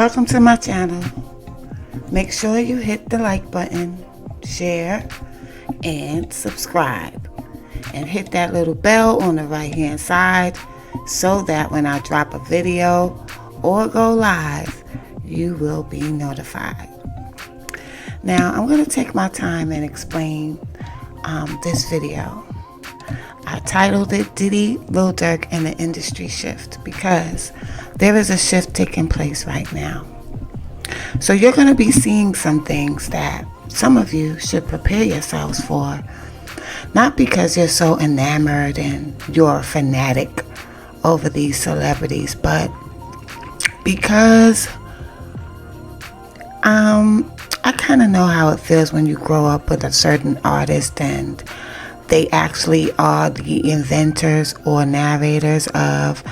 Welcome to my channel. Make sure you hit the like button, share, and subscribe. And hit that little bell on the right hand side so that when I drop a video or go live, you will be notified. Now, I'm going to take my time and explain this video. I titled it Diddy, Lil Durk, and the Industry Shift because there is a shift taking place right now. So you're going to be seeing some things that some of you should prepare yourselves for. Not because you're so enamored and you're a fanatic over these celebrities, but because I kind of know how it feels when you grow up with a certain artist and they actually are the inventors or narrators of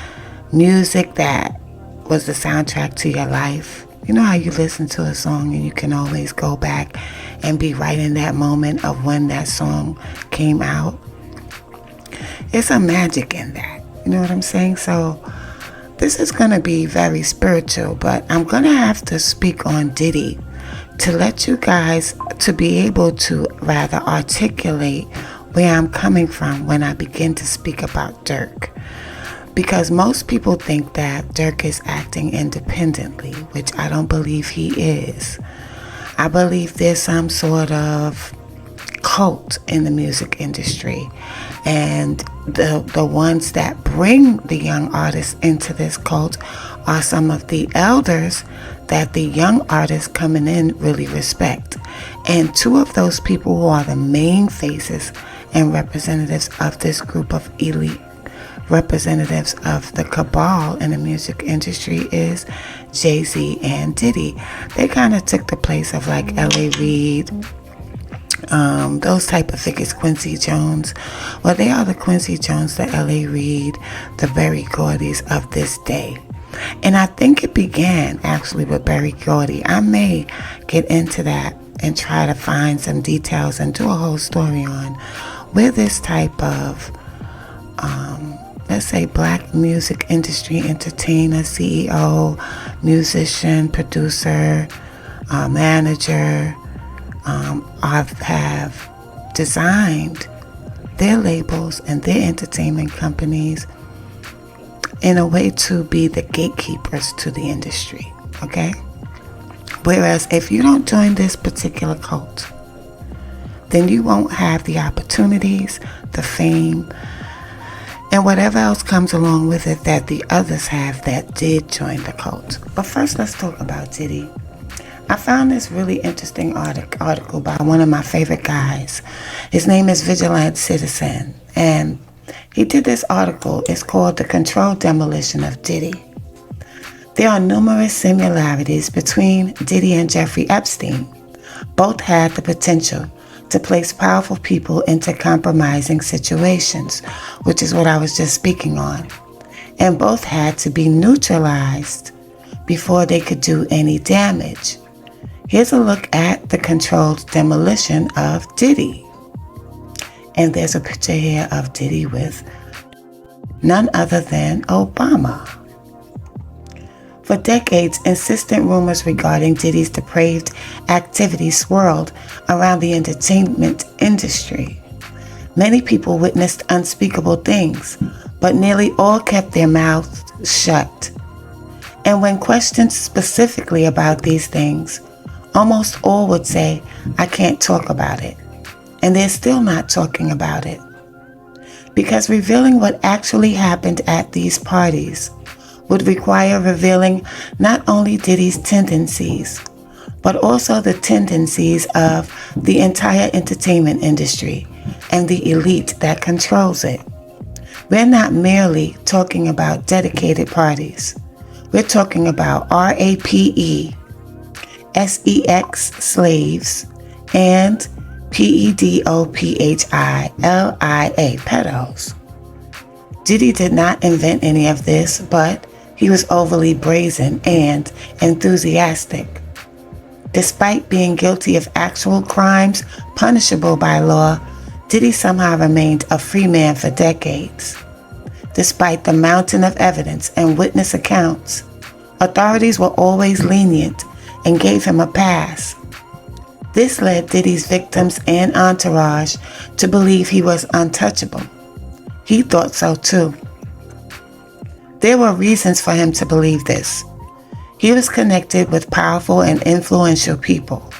music that was the soundtrack to your life. You know how you listen to a song and you can always go back and be right in that moment of when that song came out? It's a magic in that. You know what I'm saying? So this is going to be very spiritual, but I'm going to have to speak on Diddy to let you guys to be able to rather articulate where I'm coming from when I begin to speak about Durk. Because most people think that Durk is acting independently, which I don't believe he is. I believe there's some sort of cult in the music industry. And the ones that bring the young artists into this cult are some of the elders that the young artists coming in really respect. And two of those people who are the main faces and representatives of this group of elite representatives of the cabal in the music industry is Jay-Z and Diddy. They kind of took the place of like L.A. Reid, those type of figures, Quincy Jones. Well, they are the Quincy Jones, the L.A. Reid, the Berry Gordy's of this day. And I think it began actually with Berry Gordy. I may get into that and try to find some details and do a whole story on where this type of let's say black music industry entertainer, CEO, musician, producer, manager have designed their labels and their entertainment companies in a way to be the gatekeepers to the industry, okay? Whereas if you don't join this particular cult, then you won't have the opportunities, the fame, and whatever else comes along with it that the others have that did join the cult. But first, let's talk about Diddy. I found this really interesting article by one of my favorite guys. His name is Vigilant Citizen, and he did this article. It's called The Controlled Demolition of Diddy. There are numerous similarities between Diddy and Jeffrey Epstein. Both had the potential to place powerful people into compromising situations, which is what I was just speaking on. And both had to be neutralized before they could do any damage. Here's a look at the controlled demolition of Diddy. And there's a picture here of Diddy with none other than Obama. For decades, insistent rumors regarding Diddy's depraved activity swirled around the entertainment industry. Many people witnessed unspeakable things, but nearly all kept their mouths shut. And when questioned specifically about these things, almost all would say, "I can't talk about it." And they're still not talking about it. Because revealing what actually happened at these parties would require revealing not only Diddy's tendencies, but also the tendencies of the entire entertainment industry and the elite that controls it. We're not merely talking about dedicated parties. We're talking about RAPE, SEX slaves, and PEDOPHILIA pedos. Diddy did not invent any of this, but he was overly brazen and enthusiastic. Despite being guilty of actual crimes punishable by law, Diddy somehow remained a free man for decades. Despite the mountain of evidence and witness accounts Authorities were always lenient and gave him a pass. This led Diddy's victims and entourage to believe he was untouchable. He thought so too. There were reasons for him to believe this. He was connected with powerful and influential people.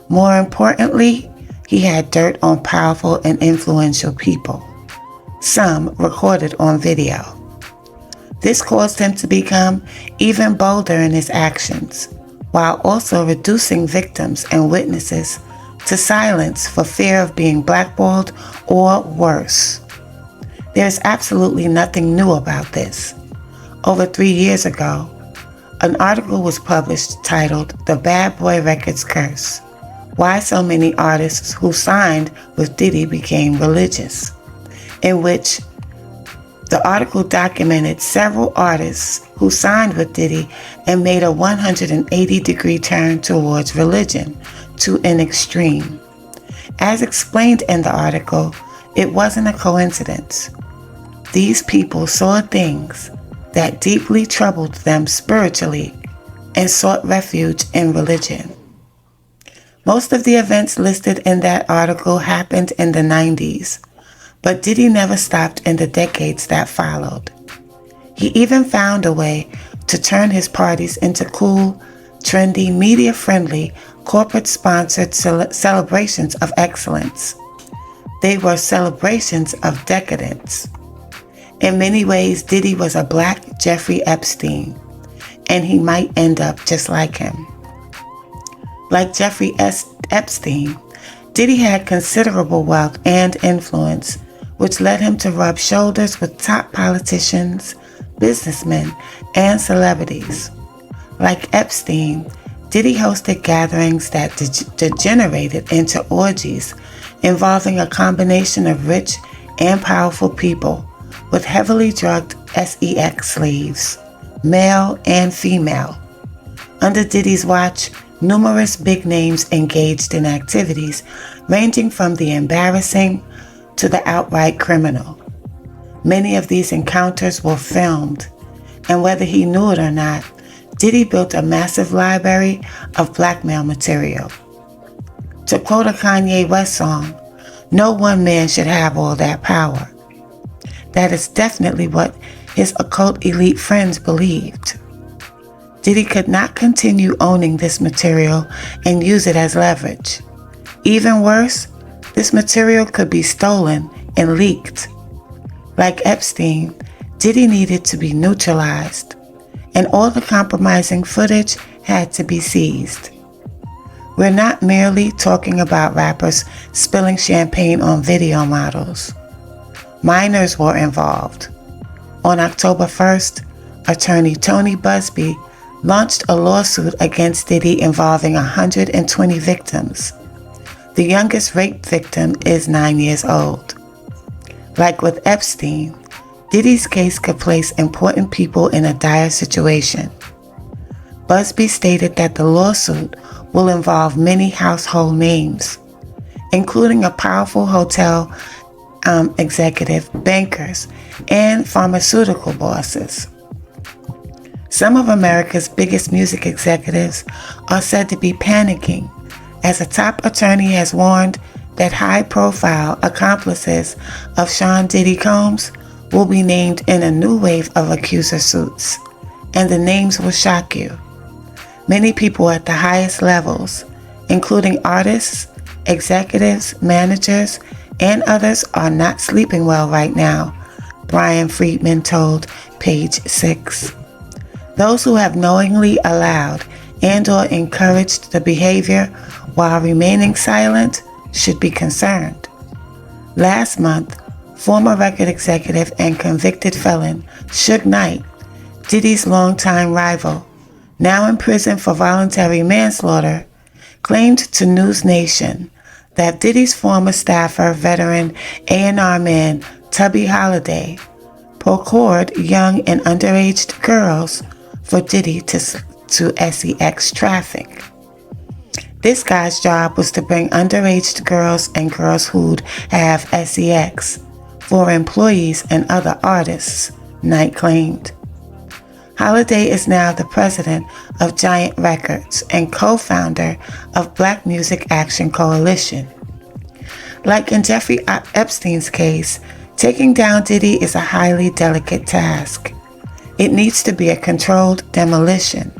More importantly, he had dirt on powerful and influential people, some recorded on video. This caused him to become even bolder in his actions, while also reducing victims and witnesses to silence for fear of being blackballed or worse. There is absolutely nothing new about this. Over 3 years ago, an article was published titled "The Bad Boy Records Curse: Why So Many Artists Who Signed with Diddy Became Religious," in which the article documented several artists who signed with Diddy and made a 180-degree turn towards religion to an extreme. As explained in the article, it wasn't a coincidence. These people saw things that deeply troubled them spiritually and sought refuge in religion. Most of the events listed in that article happened in the 90s, but Diddy never stopped in the decades that followed. He even found a way to turn his parties into cool, trendy, media-friendly, corporate-sponsored celebrations of excellence. They were celebrations of decadence. In many ways, Diddy was a black Jeffrey Epstein, and he might end up just like him. Like Jeffrey Epstein, Diddy had considerable wealth and influence, which led him to rub shoulders with top politicians, businessmen, and celebrities. Like Epstein, Diddy hosted gatherings that degenerated into orgies involving a combination of rich and powerful people with heavily drugged sex slaves, male and female. Under Diddy's watch, numerous big names engaged in activities ranging from the embarrassing to the outright criminal. Many of these encounters were filmed, and whether he knew it or not, Diddy built a massive library of blackmail material. To quote a Kanye West song, "No one man should have all that power." That is definitely what his occult elite friends believed. Diddy could not continue owning this material and use it as leverage. Even worse, this material could be stolen and leaked. Like Epstein, Diddy needed to be neutralized, and all the compromising footage had to be seized. We're not merely talking about rappers spilling champagne on video models. Minors were involved. On October 1st, attorney Tony Busby launched a lawsuit against Diddy involving 120 victims. The youngest rape victim is 9 years old. Like with Epstein, Diddy's case could place important people in a dire situation. Busby stated that the lawsuit will involve many household names, including a powerful hotel executive, bankers, and pharmaceutical bosses. Some of America's biggest music executives are said to be panicking, as a top attorney has warned that high-profile accomplices of Sean Diddy Combs will be named in a new wave of accuser suits, and the names will shock you. Many people at the highest levels, including artists, executives, managers, and others, are not sleeping well right now, Brian Friedman told Page 6. Those who have knowingly allowed and/or encouraged the behavior while remaining silent should be concerned. Last month, former record executive and convicted felon Suge Knight, Diddy's longtime rival, now in prison for voluntary manslaughter, claimed to News Nation that Diddy's former staffer, veteran A&R man Tubby Holiday, procured young and underage girls for Diddy to sex traffic. This guy's job was to bring underage girls and girls who'd have sex for employees and other artists, Knight claimed. Holiday is now the president of Giant Records and co-founder of Black Music Action Coalition. Like in Jeffrey Epstein's case, taking down Diddy is a highly delicate task. It needs to be a controlled demolition.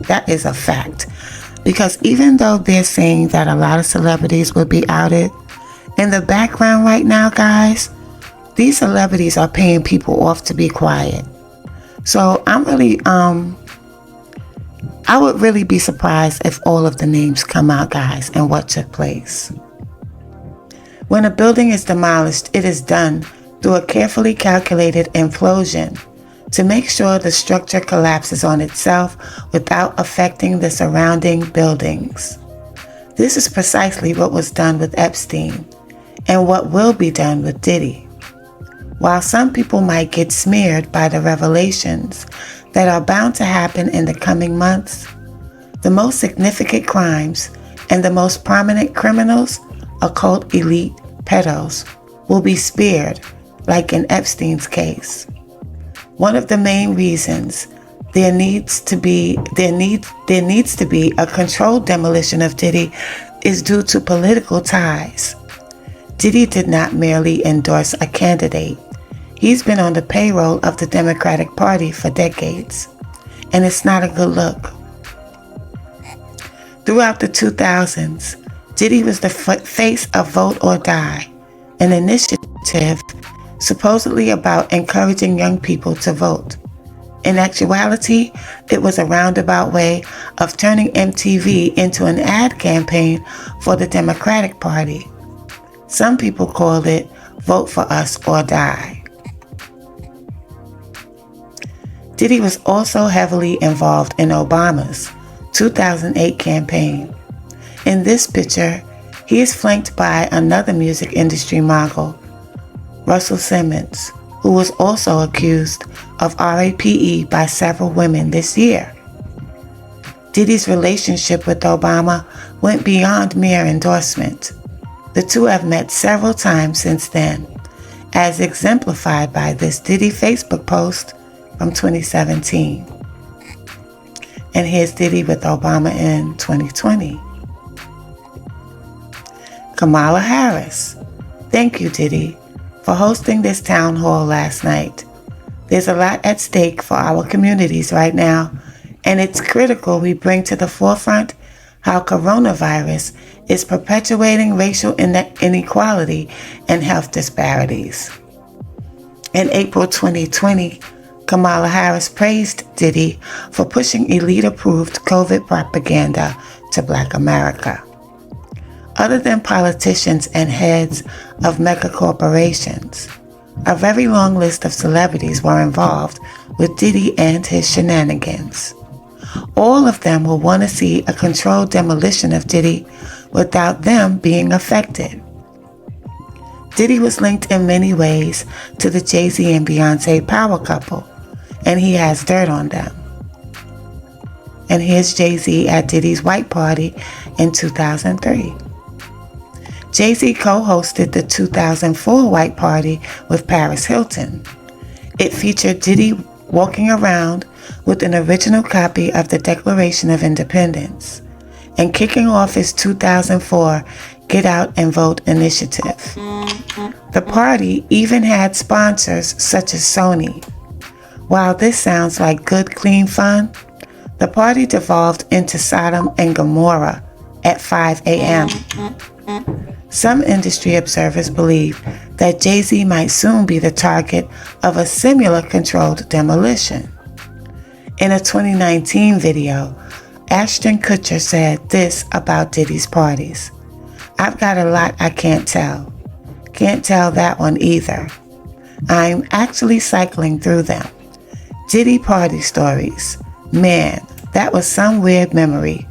That is a fact. Because even though they're saying that a lot of celebrities will be outed, in the background right now, guys, these celebrities are paying people off to be quiet. So I would really be surprised if all of the names come out, guys, and what took place. When a building is demolished, it is done through a carefully calculated implosion to make sure the structure collapses on itself without affecting the surrounding buildings. This is precisely what was done with Epstein and what will be done with Diddy. While some people might get smeared by the revelations that are bound to happen in the coming months, the most significant crimes and the most prominent criminals, occult elite pedos, will be spared, like in Epstein's case. One of the main reasons there needs to be a controlled demolition of Diddy is due to political ties. Diddy did not merely endorse a candidate. He's been on the payroll of the Democratic Party for decades, and it's not a good look. Throughout the 2000s, Diddy was the face of Vote or Die, an initiative supposedly about encouraging young people to vote. In actuality, it was a roundabout way of turning MTV into an ad campaign for the Democratic Party. Some people called it Vote for Us or Die. Diddy was also heavily involved in Obama's 2008 campaign. In this picture, he is flanked by another music industry mogul, Russell Simmons, who was also accused of RAPE by several women this year. Diddy's relationship with Obama went beyond mere endorsement. The two have met several times since then, as exemplified by this Diddy Facebook post from 2017. And here's Diddy with Obama in 2020. Kamala Harris. Thank you, Diddy, for hosting this town hall last night. There's a lot at stake for our communities right now, and it's critical we bring to the forefront how coronavirus is perpetuating racial inequality and health disparities. In April 2020, Kamala Harris praised Diddy for pushing elite-approved COVID propaganda to Black America. Other than politicians and heads of mega corporations, a very long list of celebrities were involved with Diddy and his shenanigans. All of them will want to see a controlled demolition of Diddy without them being affected. Diddy was linked in many ways to the Jay-Z and Beyonce power couple, and he has dirt on them. And here's Jay-Z at Diddy's white party in 2003. Jay-Z co-hosted the 2004 white party with Paris Hilton. It featured Diddy walking around with an original copy of the Declaration of Independence and kicking off his 2004 Get Out and Vote initiative. The party even had sponsors such as Sony. While this sounds like good, clean fun, the party devolved into Sodom and Gomorrah at 5 a.m. Some industry observers believe that Jay-Z might soon be the target of a similar controlled demolition. In a 2019 video, Ashton Kutcher said this about Diddy's parties: "I've got a lot I can't tell. Can't tell that one either. I'm actually cycling through them. Diddy party stories. Man, that was some weird memory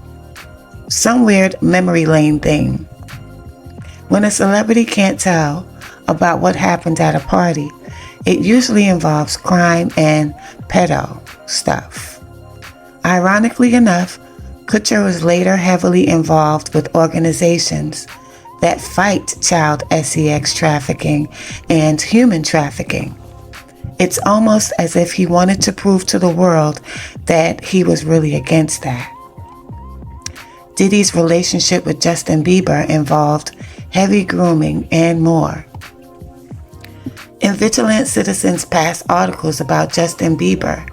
lane thing." When a celebrity can't tell about what happened at a party, it usually involves crime and pedo stuff. Ironically enough, Kutcher was later heavily involved with organizations that fight child sex trafficking and human trafficking. It's almost as if he wanted to prove to the world that he was really against that. Diddy's relationship with Justin Bieber involved heavy grooming and more. In Vigilant Citizen's past articles about Justin Bieber,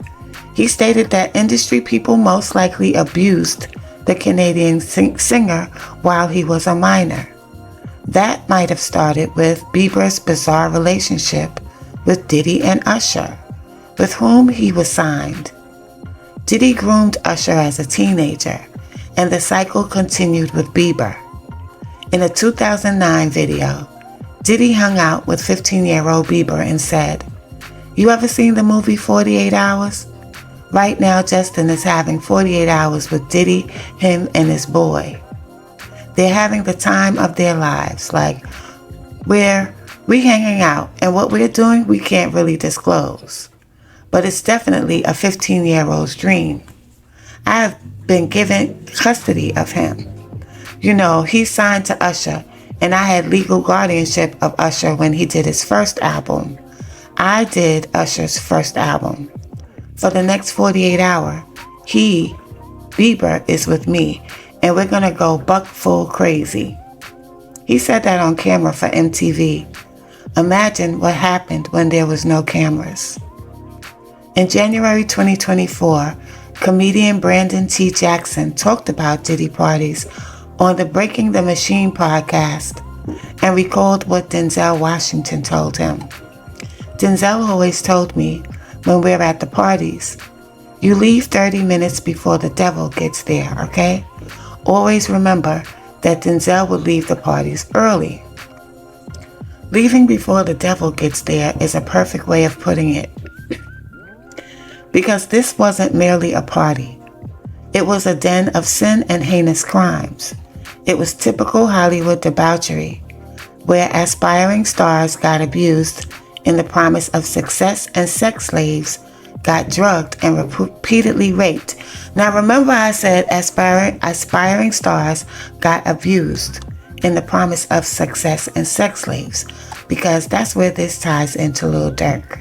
he stated that industry people most likely abused the Canadian singer while he was a minor. That might have started with Bieber's bizarre relationship with Diddy and Usher, with whom he was signed. Diddy groomed Usher as a teenager, and the cycle continued with Bieber. In a 2009 video, Diddy hung out with 15-year-old Bieber and said, "You ever seen the movie 48 Hours? Right now, Justin is having 48 hours with Diddy, him, and his boy. They're having the time of their lives. Like, we hanging out, and what we're doing, we can't really disclose. But it's definitely a 15-year-old's dream. I have been given custody of him. You know, he's signed to Usher, and I had legal guardianship of Usher when he did his first album. I did Usher's first album. For the next 48 hours, Bieber, is with me, and we're gonna go buck full crazy." He said that on camera for MTV. Imagine what happened when there was no cameras. In January 2024, comedian Brandon T. Jackson talked about Diddy parties on the Breaking the Machine podcast and recalled what Denzel Washington told him. "Denzel always told me, when we're at the parties, you leave 30 minutes before the devil gets there, okay? Always remember that Denzel would leave the parties early." Leaving before the devil gets there is a perfect way of putting it. Because this wasn't merely a party. It was a den of sin and heinous crimes. It was typical Hollywood debauchery, where aspiring stars got abused in the promise of success and sex slaves got drugged and repeatedly raped. Now remember I said aspiring stars got abused in the promise of success and sex slaves, because that's where this ties into Lil Durk.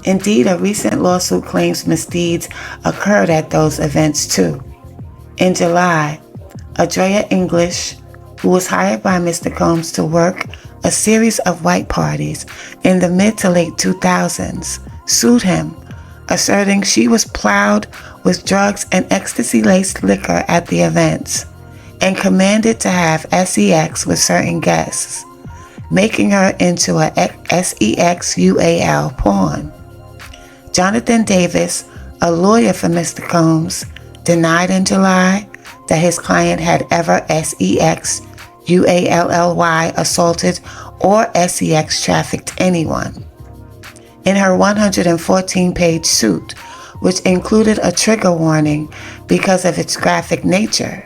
Indeed, a recent lawsuit claims misdeeds occurred at those events too. In July, Adrea English, who was hired by Mr. Combs to work a series of white parties in the mid to late 2000s, sued him, asserting she was plowed with drugs and ecstasy-laced liquor at the events, and commanded to have sex with certain guests, making her into a sex pawn. Jonathan Davis, a lawyer for Mr. Combs, denied in July that his client had ever assaulted or sex trafficked anyone. In her 114-page suit, which included a trigger warning because of its graphic nature,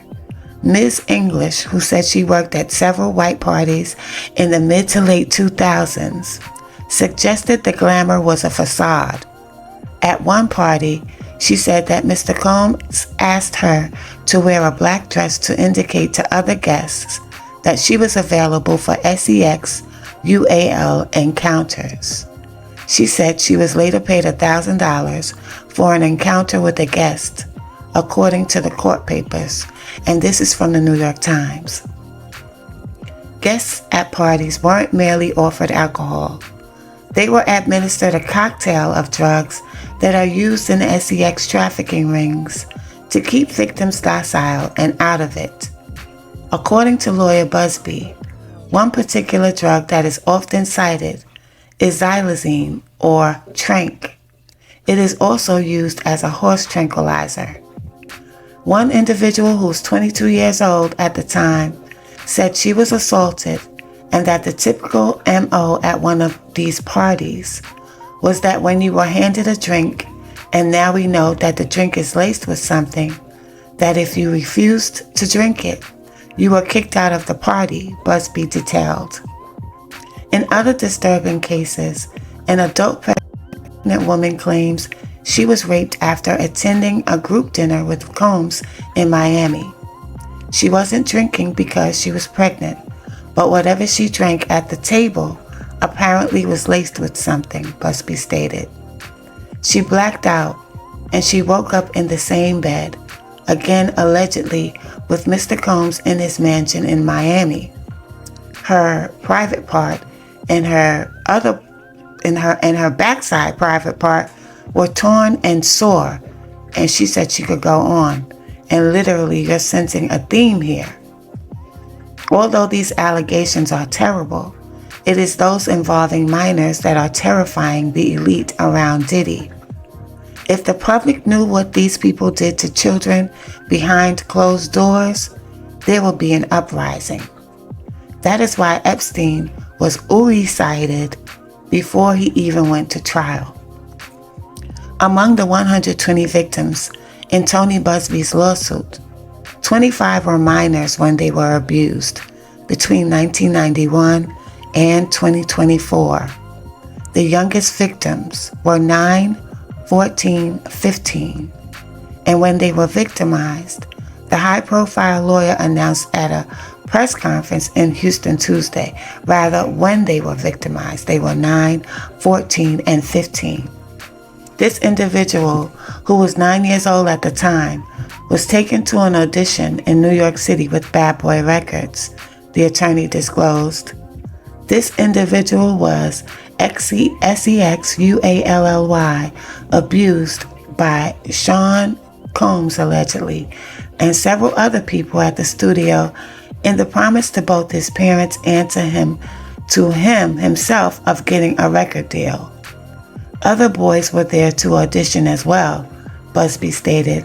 Ms. English, who said she worked at several white parties in the mid to late 2000s, suggested the glamour was a facade. At one party, she said that Mr. Combs asked her to wear a black dress to indicate to other guests that she was available for sex encounters. She said she was later paid $1,000 for an encounter with a guest, according to the court papers, and this is from the New York Times. Guests at parties weren't merely offered alcohol. They were administered a cocktail of drugs that are used in sex trafficking rings to keep victims docile and out of it. According to lawyer Busby, one particular drug that is often cited is xylazine or trank. It is also used as a horse tranquilizer. One individual who was 22 years old at the time said she was assaulted and that the typical MO at one of these parties was that when you were handed a drink, and now we know that the drink is laced with something, that if you refused to drink it, you were kicked out of the party, Busby detailed. In other disturbing cases, an adult pregnant woman claims she was raped after attending a group dinner with Combs in Miami. She wasn't drinking because she was pregnant, but whatever she drank at the table apparently was laced with something, Busby stated. She blacked out and she woke up in the same bed, again allegedly with Mr. Combs in his mansion in Miami. Her private part and her backside private part were torn and sore, and she said she could go on. And literally, you're sensing a theme here. Although these allegations are terrible, it is those involving minors that are terrifying the elite around Diddy. If the public knew what these people did to children behind closed doors, there would be an uprising. That is why Epstein was cited before he even went to trial. Among the 120 victims in Tony Busby's lawsuit, 25 were minors when they were abused between 1991 and 2024. The youngest victims were 9, 14, 15. And when they were victimized, the high-profile lawyer announced at a press conference in Houston Tuesday, when they were victimized, they were 9, 14, and 15. This individual, who was 9 years old at the time, was taken to an audition in New York City with Bad Boy Records, the attorney disclosed. This individual was SEXUALLY abused by Sean Combs allegedly and several other people at the studio in the promise to both his parents and to him himself of getting a record deal. Other boys were there to audition as well, Busby stated.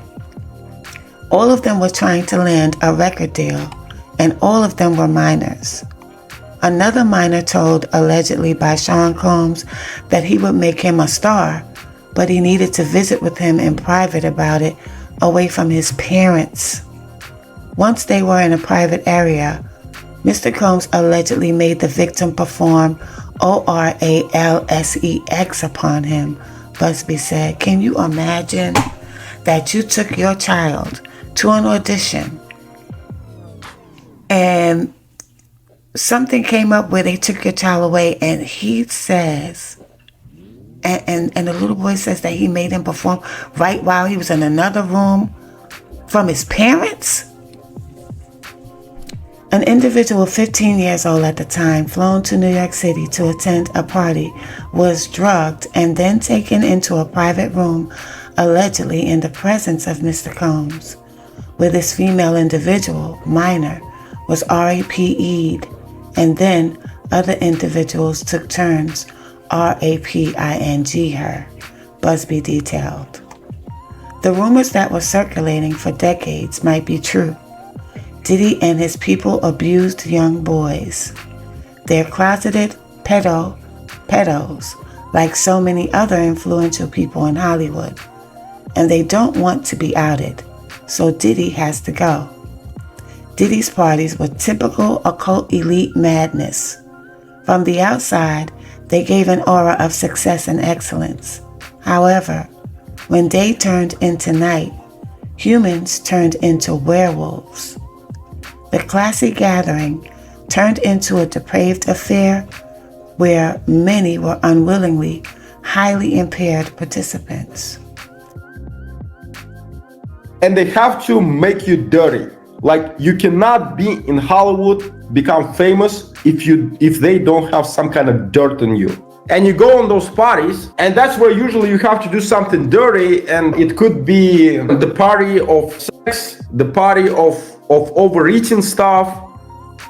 All of them were trying to land a record deal, and all of them were minors. Another minor told, allegedly by Sean Combs, that he would make him a star, but he needed to visit with him in private about it, away from his parents. Once they were in a private area, Mr. Combs allegedly made the victim perform ORALSEX upon him, Busby said. Can you imagine that you took your child to an audition and something came up where they took your child away, and he says, and the little boy says that he made him perform right while he was in another room from his parents? An individual 15 years old at the time, flown to New York City to attend a party, was drugged and then taken into a private room, allegedly in the presence of Mr. Combs, where this female individual, minor, was RAPE'd, and then other individuals took turns RAPING her, Busby detailed. The rumors that were circulating for decades might be true. Diddy and his people abused young boys. They're closeted pedos, like so many other influential people in Hollywood, and they don't want to be outed, so Diddy has to go. Diddy's parties were typical occult elite madness. From the outside, they gave an aura of success and excellence. However, when day turned into night, humans turned into werewolves. The classy gathering turned into a depraved affair where many were unwillingly highly impaired participants. And they have to make you dirty. Like, you cannot be in Hollywood, become famous if they don't have some kind of dirt on you. And you go on those parties, and that's where usually you have to do something dirty, and it could be the party of sex, the party of overeating stuff.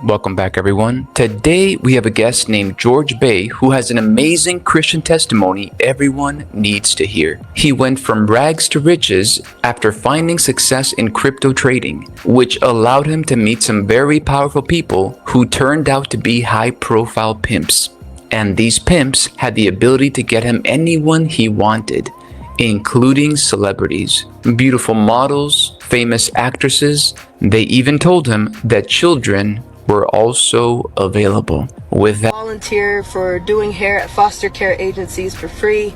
Welcome back, everyone. Today we have a guest named George Bay who has an amazing Christian testimony everyone needs to hear. He went from rags to riches after finding success in crypto trading, which allowed him to meet some very powerful people who turned out to be high-profile pimps. And these pimps had the ability to get him anyone he wanted, including celebrities, beautiful models, famous actresses. They even told him that children were also available. With that, volunteer for doing hair at foster care agencies for free.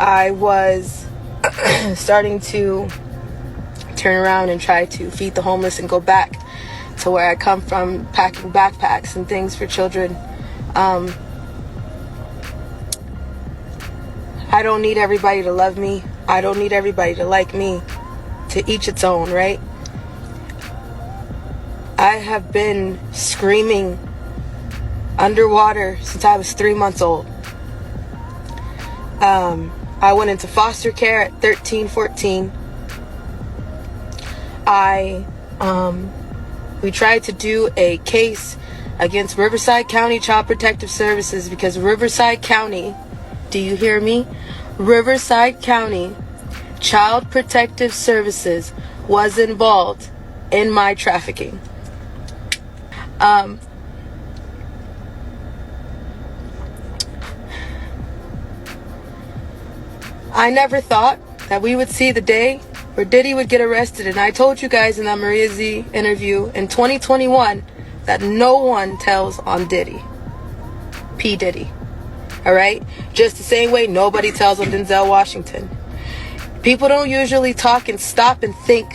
I was starting to turn around and try to feed the homeless and go back to where I come from, packing backpacks and things for children. I don't need everybody to love me. I don't need everybody to like me. To each its own, right? I have been screaming underwater since I was 3 months old. I went into foster care at 13, 14. We tried to do a case against Riverside County Child Protective Services because Riverside County, do you hear me? Riverside County Child Protective Services was involved in my trafficking. I never thought that we would see the day where Diddy would get arrested, and I told you guys in that Maria Z interview in 2021 that no one tells on Diddy. P. Diddy. Alright? Just the same way nobody tells on Denzel Washington. People don't usually talk and stop and think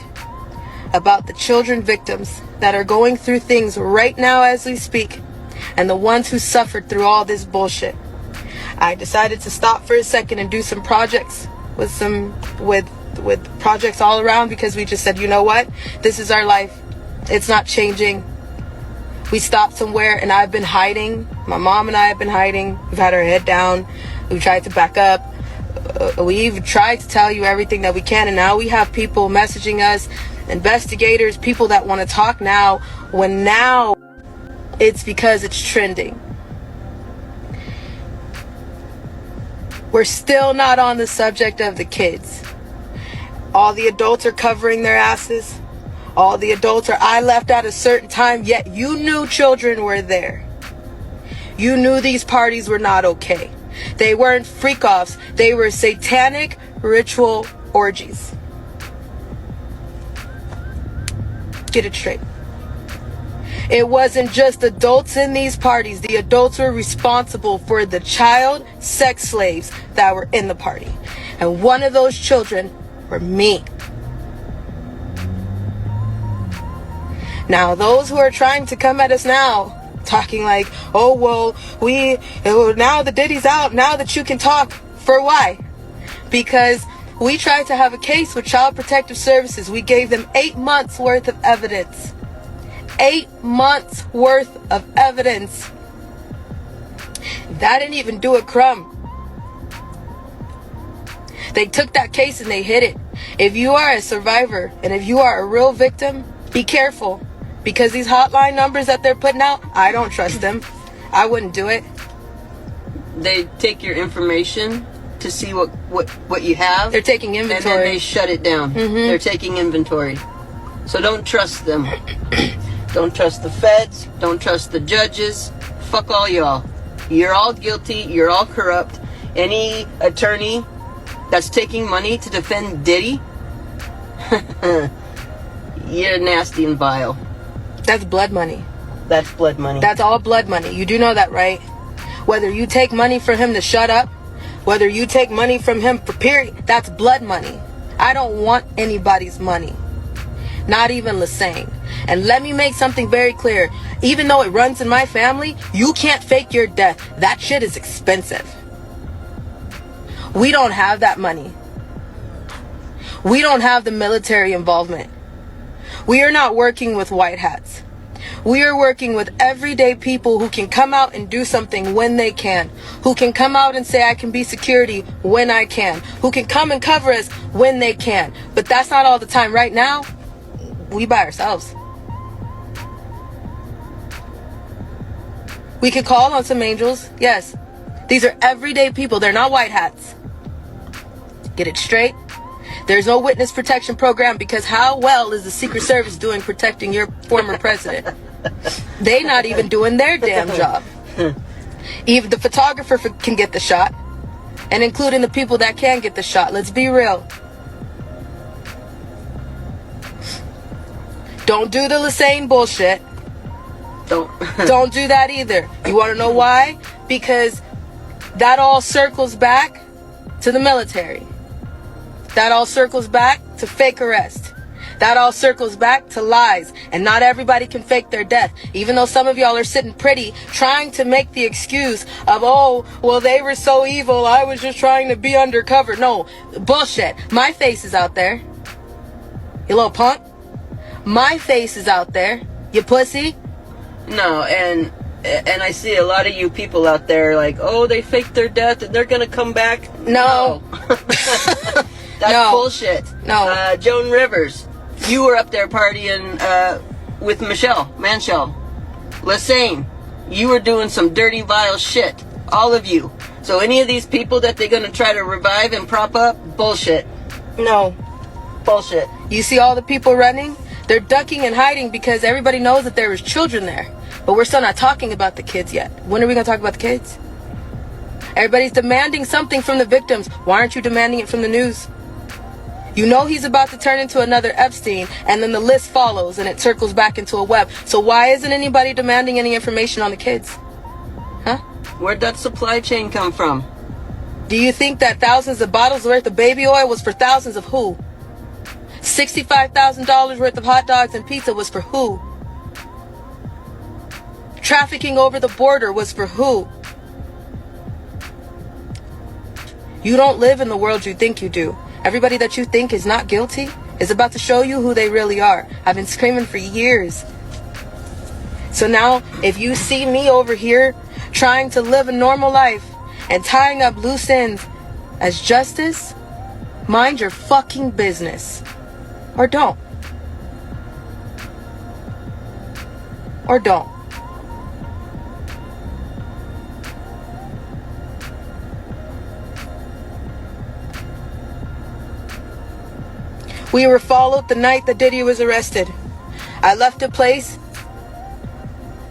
about the children victims that are going through things right now as we speak, and the ones who suffered through all this bullshit. I decided to stop for a second and do some projects with projects all around, because we just said, you know what? This is our life. It's not changing. We stopped somewhere, and I've been hiding. My mom and I have been hiding. We've had our head down. We've tried to back up. We've tried to tell you everything that we can, and now we have people messaging us, investigators, people that want to talk now, when now it's because it's trending. We're still not on the subject of the kids. All the adults are covering their asses. All the adults are, I left at a certain time, yet you knew children were there. You knew these parties were not okay. They weren't freak-offs. They were satanic ritual orgies. Get it straight. It wasn't just adults in these parties. The adults were responsible for the child sex slaves that were in the party. And one of those children were me. Now, those who are trying to come at us now, talking like, oh, well, now the Diddy's out, now that you can talk. For why? Because we tried to have a case with Child Protective Services. We gave them 8 months worth of evidence. 8 months worth of evidence. That didn't even do a crumb. They took that case and they hid it. If you are a survivor and if you are a real victim, be careful. Because these hotline numbers that they're putting out, I don't trust them. I wouldn't do it. They take your information to see what you have. They're taking inventory. And then they shut it down. They're taking inventory. So don't trust them. Don't trust the feds. Don't trust the judges. Fuck all y'all. You're all guilty. You're all corrupt. Any attorney that's taking money to defend Diddy, you're nasty and vile. That's blood money. That's blood money. That's all blood money. You do know that, right? Whether you take money from him to shut up, whether you take money from him for period, that's blood money. I don't want anybody's money. Not even Lassane. And let me make something very clear. Even though it runs in my family, you can't fake your death. That shit is expensive. We don't have that money. We don't have the military involvement. We are not working with white hats. We are working with everyday people who can come out and do something when they can. Who can come out and say, I can be security when I can. Who can come and cover us when they can. But that's not all the time. Right now, we by ourselves. We could call on some angels. Yes. These are everyday people. They're not white hats. Get it straight. There's no witness protection program because how well is the Secret Service doing protecting your former president? They not even doing their damn job. Even the photographer can get the shot. And including the people that can get the shot. Let's be real. Don't do the Lassane bullshit. Don't do that either. You want to know why? Because that all circles back to the military. That all circles back to fake arrest. That all circles back to lies, and not everybody can fake their death. Even though some of y'all are sitting pretty, trying to make the excuse of, oh, well, they were so evil, I was just trying to be undercover. No, bullshit. My face is out there. You little punk. My face is out there. You pussy. No, and I see a lot of you people out there like, oh, they faked their death and they're gonna come back. No. That's No. bullshit. No. Joan Rivers, you were up there partying with Michelle Manshell. Lassane, you were doing some dirty, vile shit. All of you. So any of these people that they're gonna try to revive and prop up, bullshit. No. Bullshit. You see all the people running? They're ducking and hiding because everybody knows that there was children there. But we're still not talking about the kids yet. When are we going to talk about the kids? Everybody's demanding something from the victims. Why aren't you demanding it from the news? You know he's about to turn into another Epstein, and then the list follows and it circles back into a web. So why isn't anybody demanding any information on the kids? Huh? Where'd that supply chain come from? Do you think that thousands of bottles worth of baby oil was for thousands of who? $65,000 worth of hot dogs and pizza was for who? Trafficking over the border was for who? You don't live in the world you think you do. Everybody that you think is not guilty is about to show you who they really are. I've been screaming for years. So now, if you see me over here trying to live a normal life and tying up loose ends as justice, mind your fucking business. Or don't. Or don't. We were followed the night that Diddy was arrested. I left a place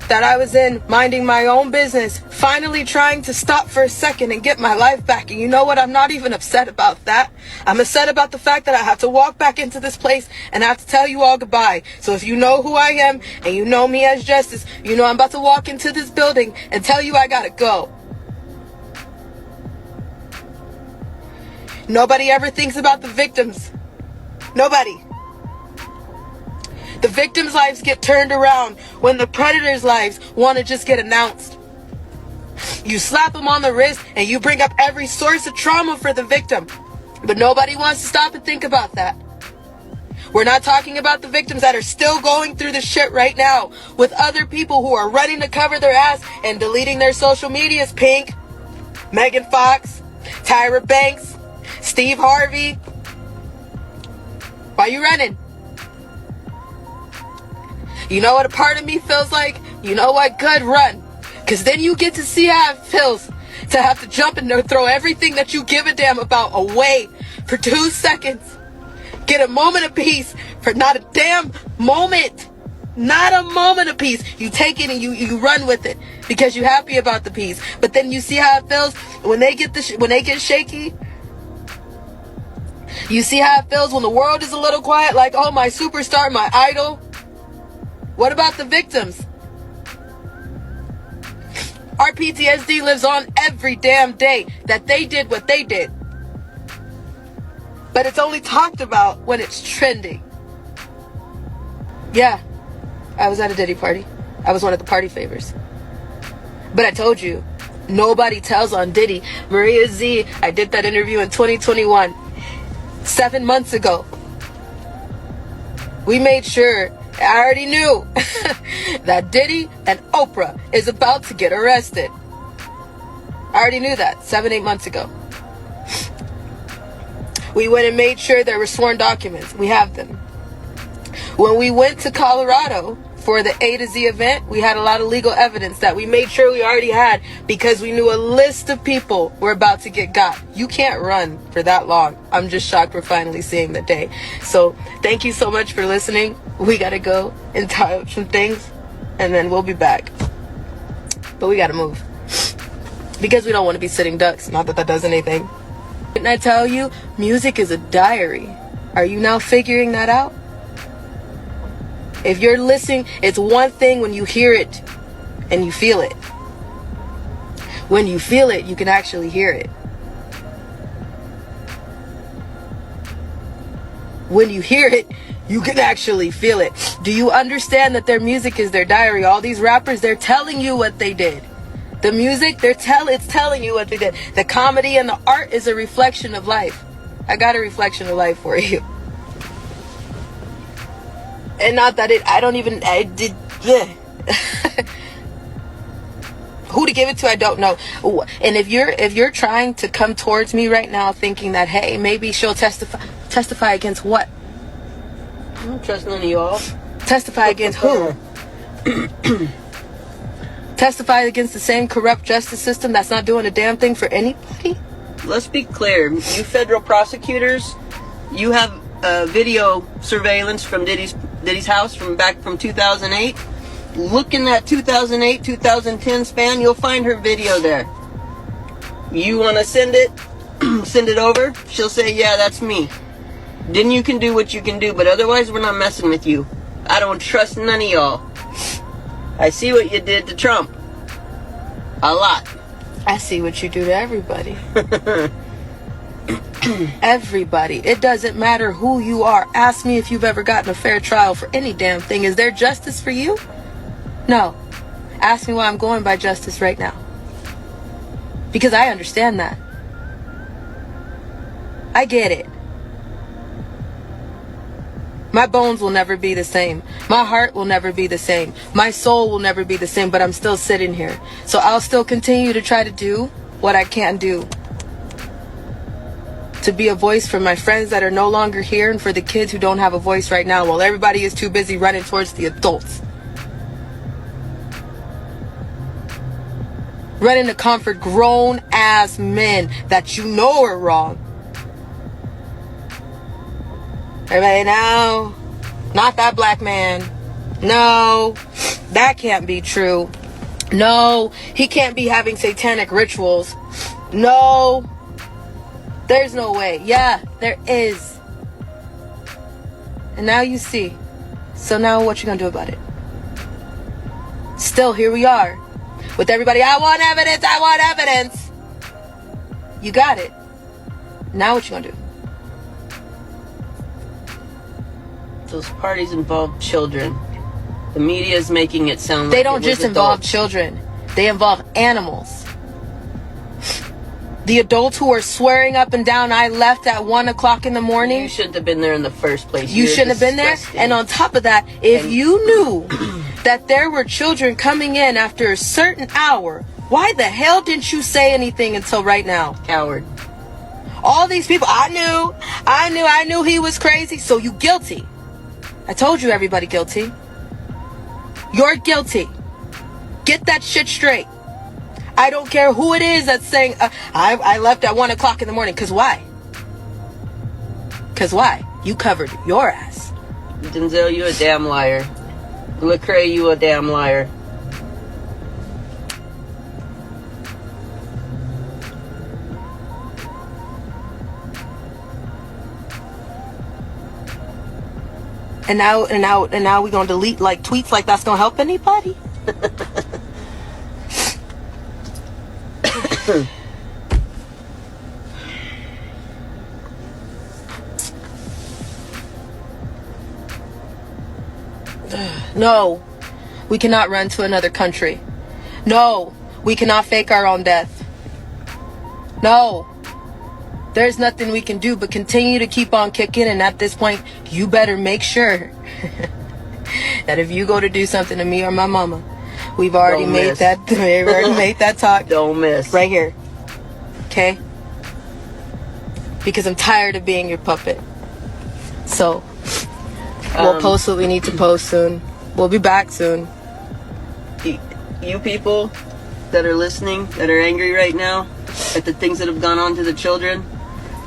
that I was in, minding my own business, finally trying to stop for a second and get my life back. And you know what? I'm not even upset about that. I'm upset about the fact that I have to walk back into this place and I have to tell you all goodbye. So if you know who I am and you know me as Justice, you know I'm about to walk into this building and tell you I gotta go. Nobody ever thinks about the victims. Nobody. The victims' lives get turned around when the predators' lives want to just get announced. You slap them on the wrist and you bring up every source of trauma for the victim. But nobody wants to stop and think about that. We're not talking about the victims that are still going through this shit right now with other people who are running to cover their ass and deleting their social medias. Pink, Megan Fox, Tyra Banks, Steve Harvey. Why you running? You know what a part of me feels like? You know what? Good, run. Because then you get to see how it feels to have to jump and throw everything that you give a damn about away for 2 seconds. Get a moment of peace for not a damn moment. Not a moment of peace. You take it and you run with it because you're happy about the peace. But then you see how it feels when they get shaky. You see how it feels when the world is a little quiet, like, oh, my superstar, my idol. What about the victims? Our PTSD lives on every damn day that they did what they did. But it's only talked about when it's trending. Yeah, I was at a Diddy party. I was one of the party favors. But I told you, nobody tells on Diddy. Maria Z, I did that interview in 2021. 7 months ago. We made sure, I already knew that Diddy and Oprah is about to get arrested. I already knew that 7-8 months ago. We went and made sure there were sworn documents. We have them. When we went to Colorado for the A to Z event, we had a lot of legal evidence that we made sure we already had because we knew a list of people were about to get got. You can't run for that long. I'm just shocked we're finally seeing the day. So thank you so much for listening. We gotta go and tie up some things and then we'll be back. But we gotta move because we don't want to be sitting ducks. Not that that does anything. Didn't I tell you music is a diary? Are you now figuring that out? If you're listening, it's one thing when you hear it and you feel it. When you feel it, you can actually hear it. When you hear it, You can actually feel it. Do you understand that their music is their diary? All these rappers, they're telling you what they did. The music, it's telling you what they did. The comedy and the art is a reflection of life. I got a reflection of life for you. And not that I did. Who to give it to, I don't know. And if you're trying to come towards me right now thinking that, hey, maybe she'll testify against what? I don't trust none of y'all. Testify against who? Testify against the same corrupt justice system that's not doing a damn thing for anybody? Let's be clear. You federal prosecutors, you have video surveillance from Diddy's house from 2008. Look in that 2008, 2010 span, you'll find her video there. You want to send it over? She'll say, yeah, that's me. Then you can do what you can do, but otherwise we're not messing with you. I don't trust none of y'all. I see what you did to Trump. A lot. I see what you do to everybody. Everybody. It doesn't matter who you are. Ask me if you've ever gotten a fair trial for any damn thing. Is there justice for you? No. Ask me why I'm going by justice right now. Because I understand that. I get it. My bones will never be the same. My heart will never be the same. My soul will never be the same, but I'm still sitting here. So I'll still continue to try to do what I can do. To be a voice for my friends that are no longer here and for the kids who don't have a voice right now while everybody is too busy running towards the adults. Running to comfort grown-ass men that you know are wrong. Everybody, no, not that black man. No, that can't be true. No, he can't be having satanic rituals. No, there's no way. Yeah, there is. And now you see. So now what you gonna do about it? Still, here we are. With everybody, I want evidence, I want evidence. You got it. Now what you gonna do? Those parties involve children. The media is making it sound like they don't just involve adults. children. They involve animals. The adults who are swearing up and down, I left at 1 o'clock in the morning. You shouldn't have been there in the first place. You shouldn't have been there. And on top of that, if you knew that there were children coming in after a certain hour, why the hell didn't you say anything until right now? Coward. All these people, I knew he was crazy, so you guilty. I told you everybody guilty. You're guilty. Get that shit straight. I don't care who it is that's saying, I left at 1 o'clock in the morning. Because why? Because why? You covered your ass. Denzel, you a damn liar. Lecrae, you a damn liar. And now we gonna delete like tweets like that's gonna help anybody? No, we cannot run to another country. No, we cannot fake our own death. No, there's nothing we can do but continue to keep on kicking. And at this point, you better make sure that if you go to do something to me or my mama, we've already made that talk. Don't miss. Right here. Okay? Because I'm tired of being your puppet. So, we'll post what we need to post soon. We'll be back soon. You people that are listening, that are angry right now at the things that have gone on to the children,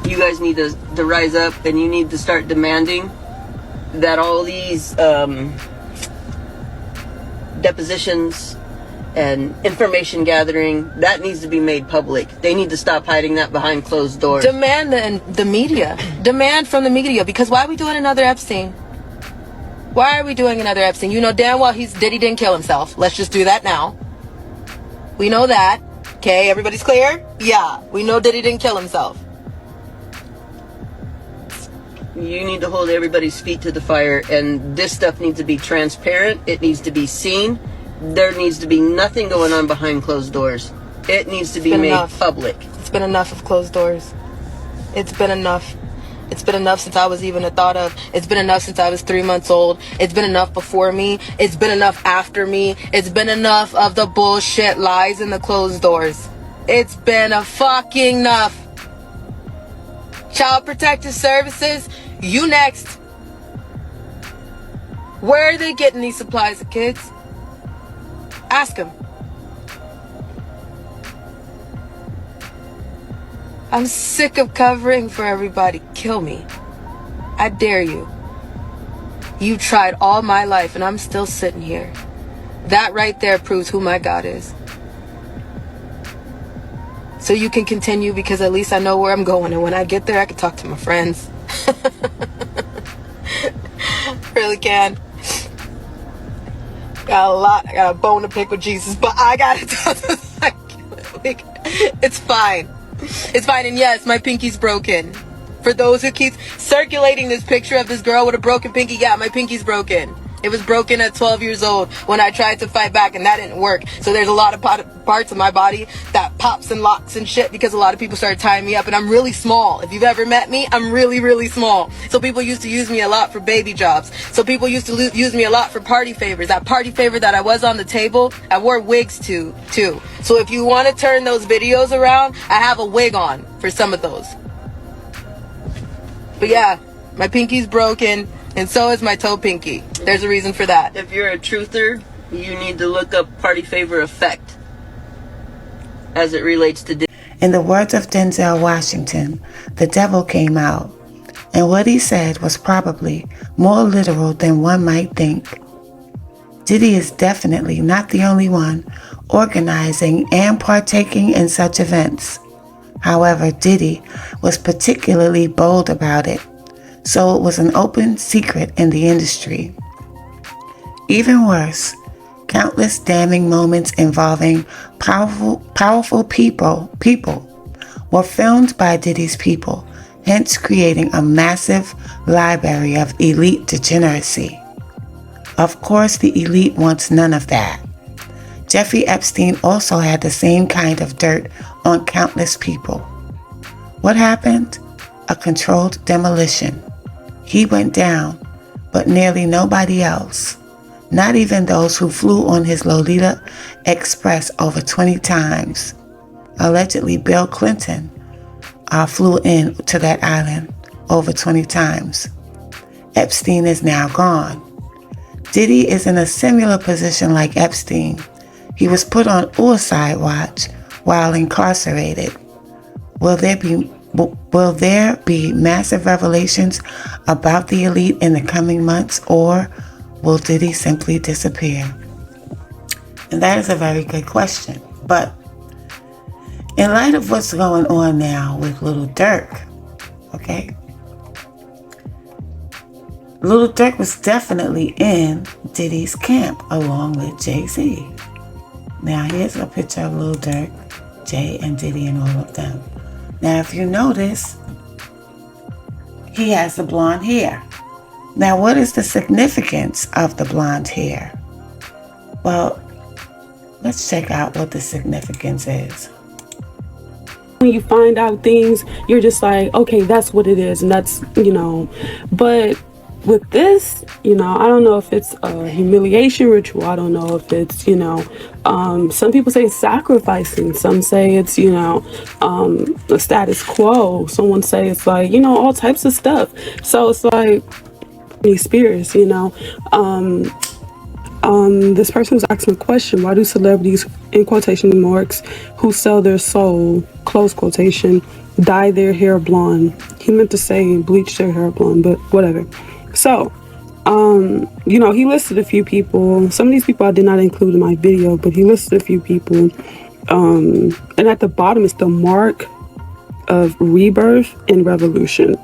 you guys need to rise up and you need to start demanding that all these depositions and information gathering, that needs to be made public. They need to stop hiding that behind closed doors. Demand the media. Demand from the media. Because why are we doing another Epstein? Why are we doing another Epstein? You know damn well Diddy didn't kill himself. Let's just do that now. We know that. Okay, everybody's clear? Yeah, we know Diddy didn't kill himself. You need to hold everybody's feet to the fire, and this stuff needs to be transparent. It needs to be seen. There needs to be nothing going on behind closed doors. It needs to be made public. It's been enough of closed doors. It's been enough. It's been enough since I was even a thought of. It's been enough since I was 3 months old. It's been enough before me. It's been enough after me. It's been enough of the bullshit lies in the closed doors. It's been a fucking enough. Child Protective Services, you next. Where are they getting these supplies of kids? Ask them. I'm sick of covering for everybody. Kill me. I dare you. You tried all my life and I'm still sitting here. That right there proves who my God is. So you can continue, because at least I know where I'm going, and when I get there I can talk to my friends. Really can. I got a bone to pick with Jesus, but I gotta it's fine. It's fine. And yes, my pinky's broken. For those who keep circulating this picture of this girl with a broken pinky, yeah, my pinky's broken. It was broken at 12 years old when I tried to fight back, and that didn't work. So there's a lot of parts of my body that pops and locks and shit, because a lot of people started tying me up, and I'm really small. If you've ever met me, I'm really, really small. So people used to use me a lot for baby jobs. So people used to use me a lot for party favors. That party favor that I was on the table, I wore wigs to too. So if you want to turn those videos around, I have a wig on for some of those. But yeah, my pinky's broken. And so is my toe pinky. There's a reason for that. If you're a truther, you need to look up party favor effect as it relates to Diddy. In the words of Denzel Washington, the devil came out, and what he said was probably more literal than one might think. Diddy is definitely not the only one organizing and partaking in such events. However, Diddy was particularly bold about it, so it was an open secret in the industry. Even worse, countless damning moments involving powerful people were filmed by Diddy's people, hence creating a massive library of elite degeneracy. Of course, the elite wants none of that. Jeffrey Epstein also had the same kind of dirt on countless people. What happened? A controlled demolition. He went down, but nearly nobody else. Not even those who flew on his Lolita Express over 20 times. Allegedly, Bill Clinton flew in to that island over 20 times. Epstein is now gone. Diddy is in a similar position like Epstein. He was put on suicide watch while incarcerated. Will there be massive revelations about the elite in the coming months, or will Diddy simply disappear? And that is a very good question. But in light of what's going on now with Lil Durk, okay? Lil Durk was definitely in Diddy's camp along with Jay-Z. Now here's a picture of Lil Durk, Jay, and Diddy and all of them. Now, if you notice, he has the blonde hair. Now, what is the significance of the blonde hair? Well, let's check out what the significance is. When you find out things, you're just like, okay, that's what it is. And that's, but with this, I don't know if it's a humiliation ritual. I don't know if it's, some people say it's sacrificing. Some say it's, the status quo. Someone say it's like, all types of stuff. So it's like, Spears, this person was asking a question: why do celebrities, in quotation marks, who sell their soul, close quotation, dye their hair blonde? He meant to say bleach their hair blonde, but whatever. So, he listed a few people. Some of these people I did not include in my video, but he listed a few people. And at the bottom is the mark of rebirth and revolution.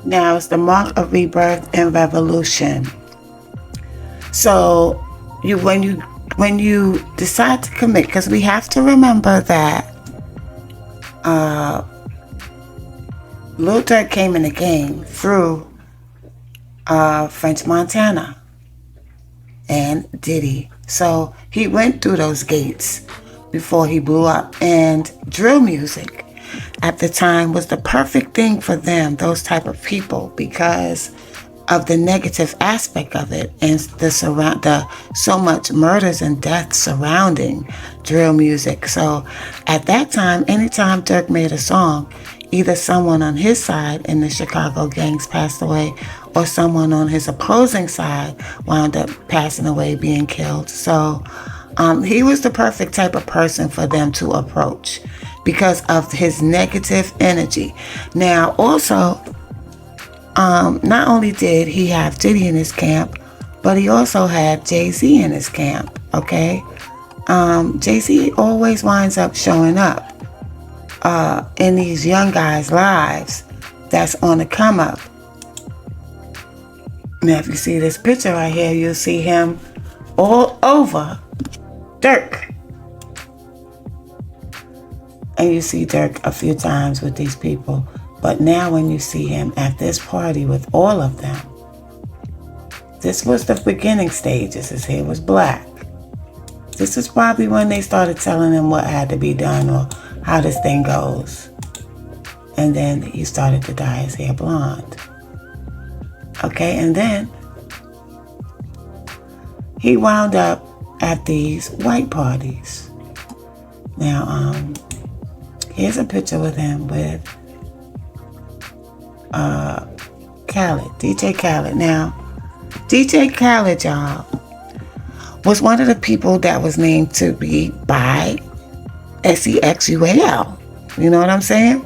Now, it's the mark of rebirth and revolution. So, when you decide to commit, because we have to remember that Lil Durk came in the game through French Montana and Diddy. So he went through those gates before he blew up. And drill music at the time was the perfect thing for them, those type of people, because of the negative aspect of it and the so much murders and deaths surrounding drill music. So at that time, anytime Durk made a song, either someone on his side in the Chicago gangs passed away, or someone on his opposing side wound up passing away, being killed. So he was the perfect type of person for them to approach because of his negative energy. Now, also, not only did he have Diddy in his camp, but he also had Jay-Z in his camp, okay? Jay-Z always winds up showing up in these young guys' lives that's on the come up. Now, if you see this picture right here, you'll see him all over Durk. And you see Durk a few times with these people. But now when you see him at this party with all of them, this was the beginning stages. His hair was black. This is probably when they started telling him what had to be done or how this thing goes. And then he started to dye his hair blonde. Okay, and then he wound up at these white parties. Now, here's a picture with him with Khaled, DJ Khaled. Now, DJ Khaled, y'all, was one of the people that was named to be by SEXUAL. You know what I'm saying?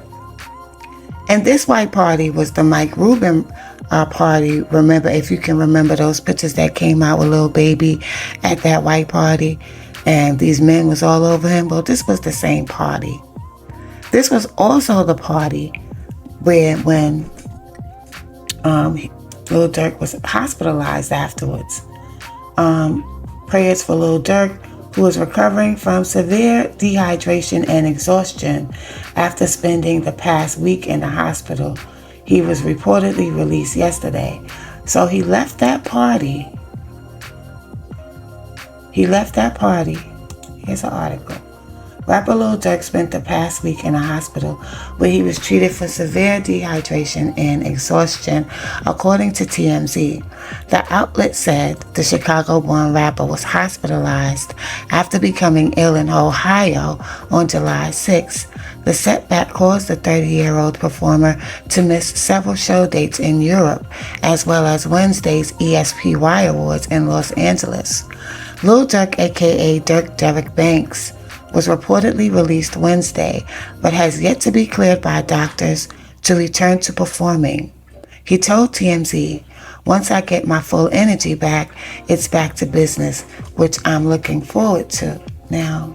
And this white party was the Mike Rubin party. Remember, if you can remember those pictures that came out with Lil Baby at that white party, and these men was all over him. Well, this was the same party. This was also the party where when Lil Durk was hospitalized afterwards. Prayers for Lil Durk, who is recovering from severe dehydration and exhaustion after spending the past week in the hospital. He was reportedly released yesterday. So he left that party. Here's an article. Rapper Lil Durk spent the past week in a hospital where he was treated for severe dehydration and exhaustion, according to TMZ. The outlet said the Chicago-born rapper was hospitalized after becoming ill in Ohio on July 6. The setback caused the 30-year-old performer to miss several show dates in Europe, as well as Wednesday's ESPY Awards in Los Angeles. Lil Durk, aka Dirk Derek Banks, was reportedly released Wednesday, but has yet to be cleared by doctors to return to performing. He told TMZ, "Once I get my full energy back, it's back to business, which I'm looking forward to." Now,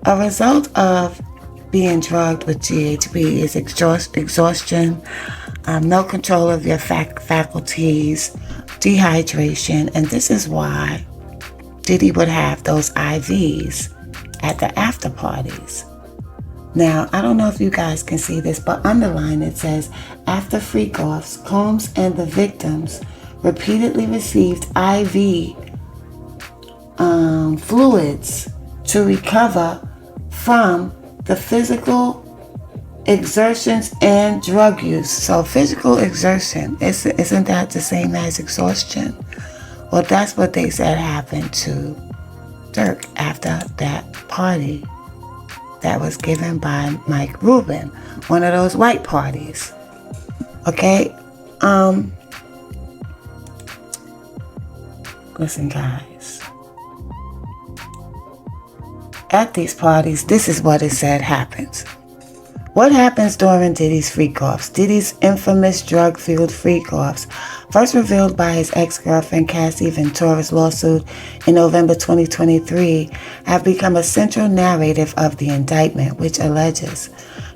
a result of being drugged with GHB is exhaustion, no control of your faculties, dehydration, and this is why Diddy would have those IVs at the after parties. Now, I don't know if you guys can see this, but underline it says, after freak-offs, Combs and the victims repeatedly received IV fluids to recover from the physical exertions and drug use. So physical exertion, isn't that the same as exhaustion? Well, that's what they said happened to Durk after that party that was given by Mike Rubin, one of those white parties. Okay? Listen, guys. At these parties, this is what it said happens. What happens during Diddy's freak-offs? Diddy's infamous drug-fueled freak-offs, first revealed by his ex-girlfriend Cassie Ventura's lawsuit in November 2023, have become a central narrative of the indictment, which alleges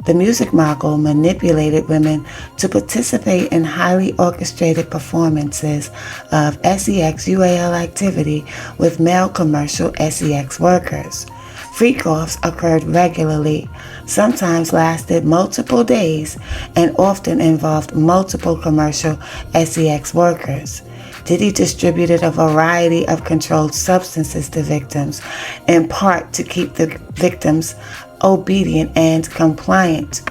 the music mogul manipulated women to participate in highly orchestrated performances of SEX UAL activity with male commercial SEX workers. Freak-offs occurred regularly, sometimes lasted multiple days, and often involved multiple commercial sex workers. Diddy distributed a variety of controlled substances to victims, in part to keep the victims obedient and compliant.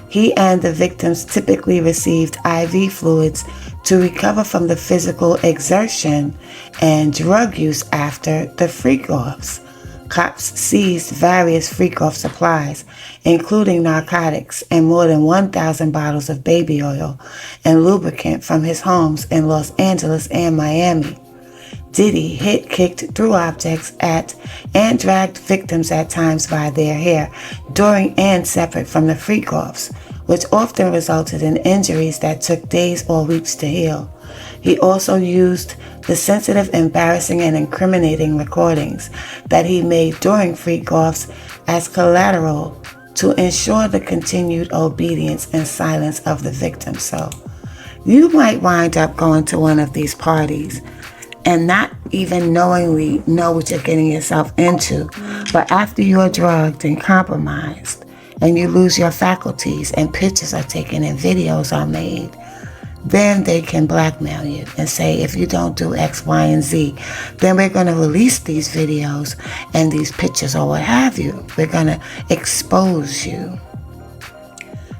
He and the victims typically received IV fluids to recover from the physical exertion and drug use after the freak-offs. Cops seized various freak-off supplies, including narcotics and more than 1,000 bottles of baby oil and lubricant from his homes in Los Angeles and Miami. Diddy hit, kicked, threw objects at, and dragged victims at times by their hair during and separate from the freak-offs, which often resulted in injuries that took days or weeks to heal. He also used the sensitive, embarrassing, and incriminating recordings that he made during freak-offs as collateral to ensure the continued obedience and silence of the victim. So you might wind up going to one of these parties and not even knowingly know what you're getting yourself into. But after you're drugged and compromised and you lose your faculties and pictures are taken and videos are made, then they can blackmail you and say, if you don't do X, Y, and Z, then we're going to release these videos and these pictures or what have you. We're going to expose you.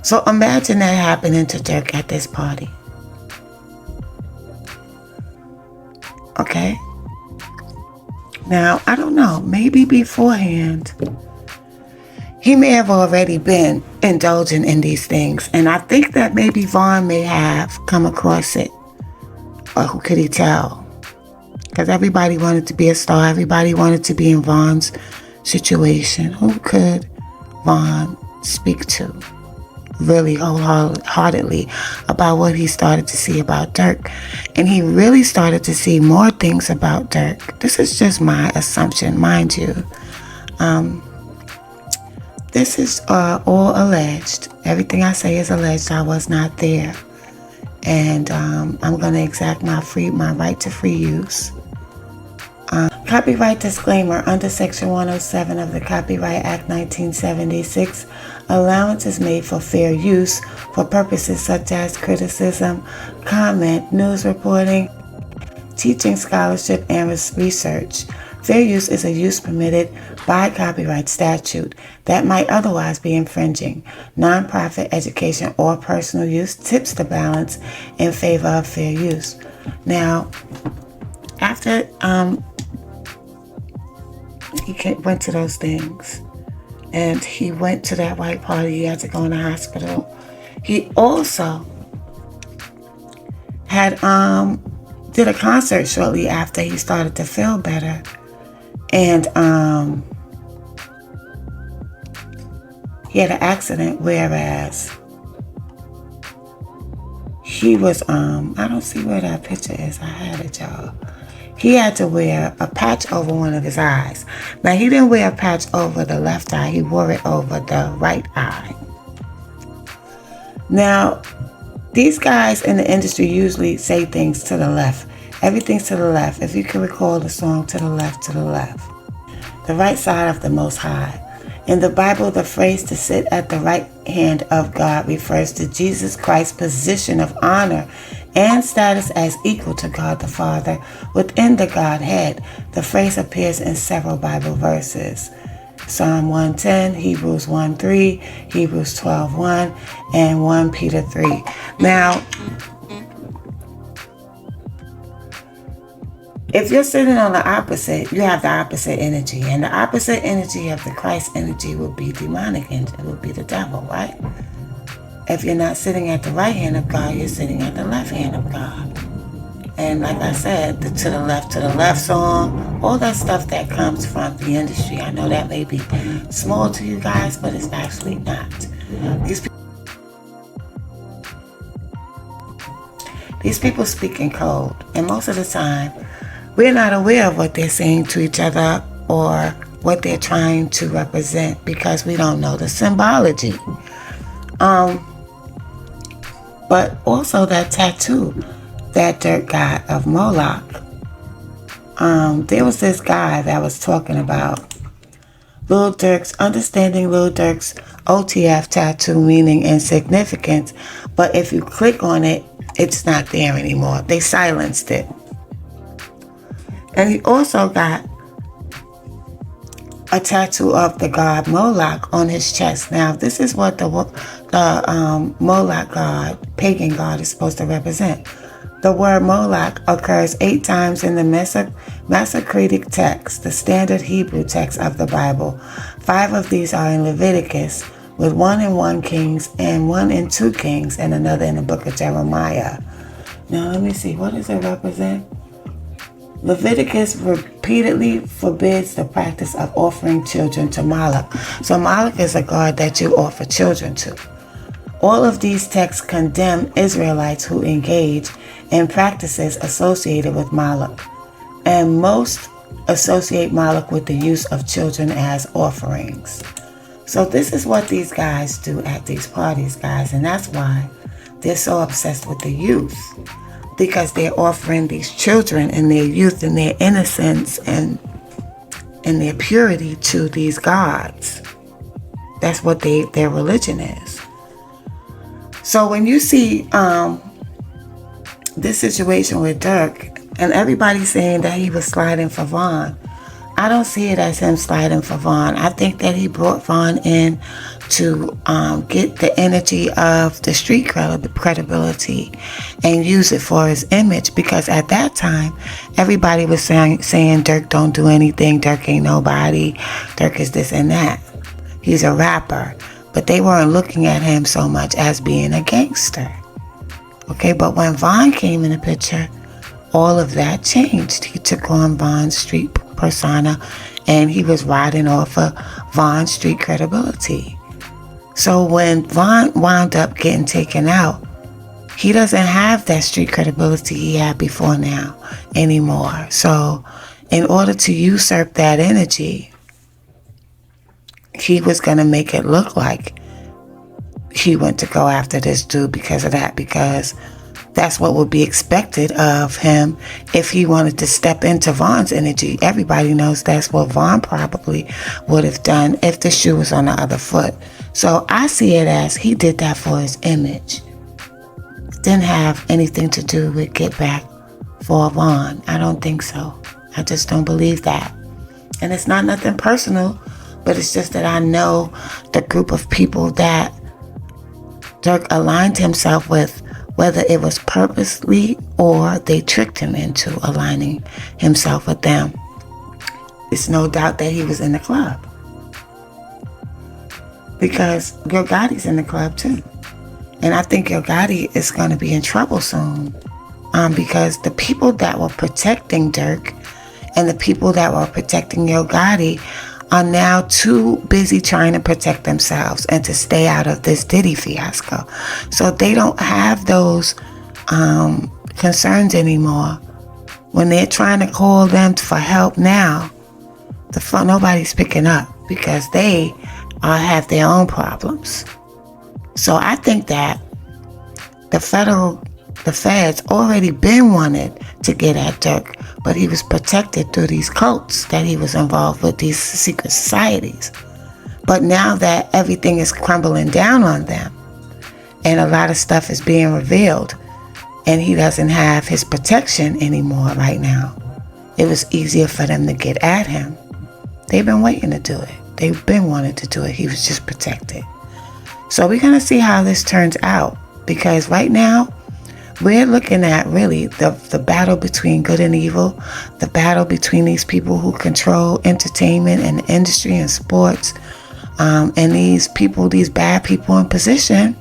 So imagine that happening to Durk at this party. Okay? Now, I don't know. Maybe beforehand, he may have already been indulging in these things. And I think that maybe Vaughn may have come across it. Or who could he tell? Because everybody wanted to be a star. Everybody wanted to be in Vaughn's situation. Who could Vaughn speak to really wholeheartedly about what he started to see about Durk? And he really started to see more things about Durk. This is just my assumption, mind you. This is all alleged. Everything I say is alleged. I was not there. And I'm going to exact my right to free use. Copyright disclaimer. Under Section 107 of the Copyright Act 1976, allowance is made for fair use for purposes such as criticism, comment, news reporting, teaching, scholarship, and research. Fair use is a use permitted by copyright statute that might otherwise be infringing. Nonprofit, education, or personal use tips the balance in favor of fair use. Now, after he went to those things, and he went to that white party, he had to go in the hospital. He also had did a concert shortly after he started to feel better. And he had an accident, whereas he was, I don't see where that picture is. I had it, y'all. He had to wear a patch over one of his eyes. Now, he didn't wear a patch over the left eye. He wore it over the right eye. Now, these guys in the industry usually say things to the left. Everything's to the left. If you can recall the song, to the left, the right side of the Most High. In the Bible, the phrase to sit at the right hand of God refers to Jesus Christ's position of honor and status as equal to God the Father within the Godhead. The phrase appears in several Bible verses. Psalm 110, Hebrews 1:3, Hebrews 12:1, and 1 Peter 3. Now, if you're sitting on the opposite, you have the opposite energy. And the opposite energy of the Christ energy would be demonic energy. It would be the devil, right? If you're not sitting at the right hand of God, you're sitting at the left hand of God. And like I said, the to the left song, all that stuff that comes from the industry. I know that may be small to you guys, but it's actually not. These people speak in code. And most of the time, we're not aware of what they're saying to each other or what they're trying to represent because we don't know the symbology. But also that tattoo that Durk got of Moloch. There was this guy that was talking about Lil Durk's understanding Lil Durk's OTF tattoo meaning and significance, but if you click on it, it's not there anymore. They silenced it. And he also got a tattoo of the god Moloch on his chest. Now, this is what the Moloch god, pagan god, is supposed to represent. The word Moloch occurs 8 times in the Masoretic text, the standard Hebrew text of the Bible. 5 of these are in Leviticus, with 1 in 1 Kings and 1 in 2 Kings, and another in the book of Jeremiah. Now, let me see. What does it represent? Leviticus repeatedly forbids the practice of offering children to Moloch. So Moloch is a god that you offer children to. All of these texts condemn Israelites who engage in practices associated with Moloch, and most associate Moloch with the use of children as offerings. So this is what these guys do at these parties, guys, and that's why they're so obsessed with the youth, because they're offering these children and their youth and their innocence and their purity to these gods. That's what their religion is. So when you see this situation with Durk, and everybody's saying that he was sliding for Vaughn, I don't see it as him sliding for Vaughn. I think that he brought Vaughn in to get the energy of the street credibility and use it for his image, because at that time, everybody was saying Durk don't do anything, Durk ain't nobody, Durk is this and that. He's a rapper. But they weren't looking at him so much as being a gangster. Okay, but when Vaughn came in the picture, all of that changed. He took on Vaughn's street persona, and he was riding off of Vaughn's street credibility. So when Vaughn wound up getting taken out, he doesn't have that street credibility he had before now anymore. So in order to usurp that energy, he was going to make it look like he went to go after this dude because of that, because that's what would be expected of him if he wanted to step into Vaughn's energy. Everybody knows that's what Vaughn probably would have done if the shoe was on the other foot. So I see it as he did that for his image. It didn't have anything to do with get back for Vaughn. I don't think so. I just don't believe that. And it's not nothing personal, but it's just that I know the group of people that Durk aligned himself with, whether it was purposely or they tricked him into aligning himself with them. It's no doubt that he was in the club, because Yo Gotti's in the club too. And I think Yo Gotti is going to be in trouble soon, because the people that were protecting Durk and the people that were protecting Yo Gotti are now too busy trying to protect themselves and to stay out of this Diddy fiasco. So they don't have those concerns anymore. When they're trying to call them for help now, nobody's picking up, because they have their own problems. So I think that the feds already been wanted to get at Durk, but he was protected through these cults that he was involved with, these secret societies. But now that everything is crumbling down on them and a lot of stuff is being revealed, and he doesn't have his protection anymore right now, it was easier for them to get at him. They've been waiting to do it. They've been wanting to do it. He was just protected. So we're going to see how this turns out, because right now, we're looking at really the battle between good and evil, the battle between these people who control entertainment and the industry and sports, and these bad people in position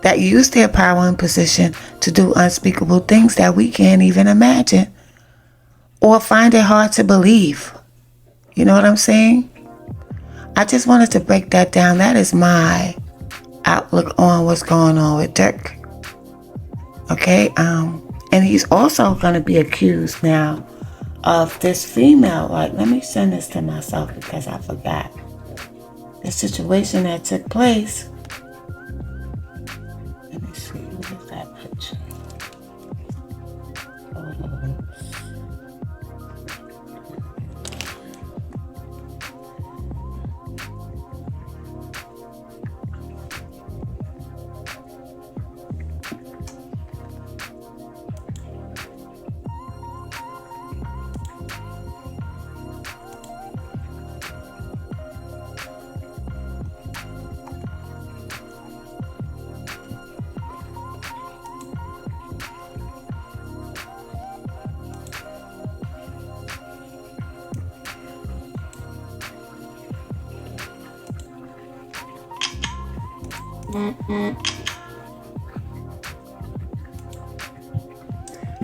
that use their power and position to do unspeakable things that we can't even imagine or find it hard to believe. You know what I'm saying? I just wanted to break that down. That is my outlook on what's going on with Durk. Okay, and he's also going to be accused now of this female. Like, let me send this to myself because I forgot the situation that took place. Let me see, where's that picture?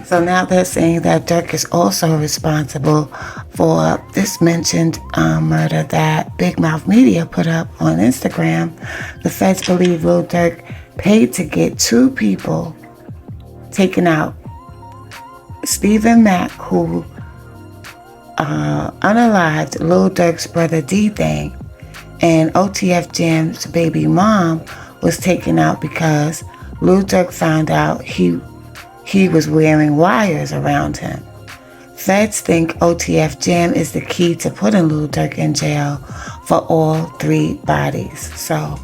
So now they're saying that Durk is also responsible for this mentioned murder that Big Mouth Media put up on Instagram. The feds believe Lil Durk paid to get 2 people taken out. Stephen Mack, who unalived Lil Durk's brother D-Thing, and OTF Jam's baby mom was taken out because Lil Durk found out he was wearing wires around him. Feds think OTF Jam is the key to putting Lil Durk in jail for all 3 bodies. So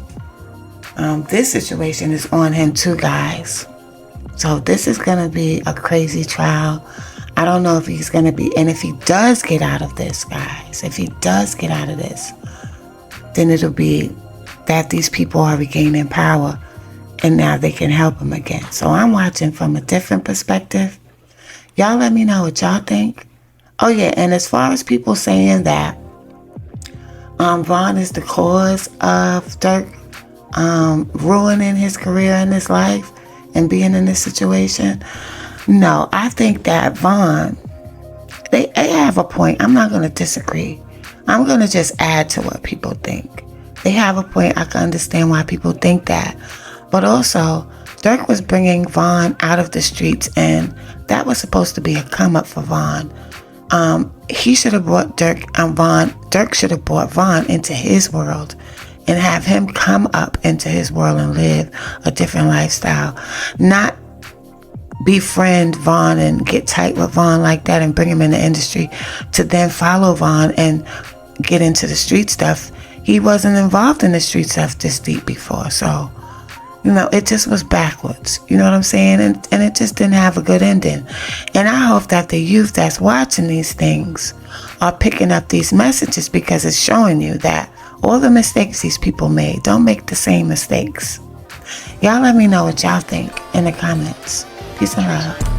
this situation is on him too, guys. So this is going to be a crazy trial. I don't know if he's going to be, and if he does get out of this, guys, if he does get out of this, then it'll be that these people are regaining power and now they can help him again. So I'm watching from a different perspective. Y'all let me know what y'all think. Oh yeah, and as far as people saying that Von is the cause of Durk ruining his career and his life and being in this situation, no, I think that Von, they have a point. I'm not going to disagree. I'm going to just add to what people think. They have a point. I can understand why people think that. But also, Durk was bringing Von out of the streets, and that was supposed to be a come up for Von. He should have brought Durk should have brought Von into his world and have him come up into his world and live a different lifestyle. Not befriend Von and get tight with Von like that and bring him in the industry to then follow Von and get into the street stuff. He wasn't involved in the street stuff this deep before, so it just was backwards. You know what I'm saying? And it just didn't have a good ending. And I hope that the youth that's watching these things are picking up these messages, because it's showing you that all the mistakes these people made, don't make the same mistakes. Y'all let me know what y'all think in the comments. Peace and love.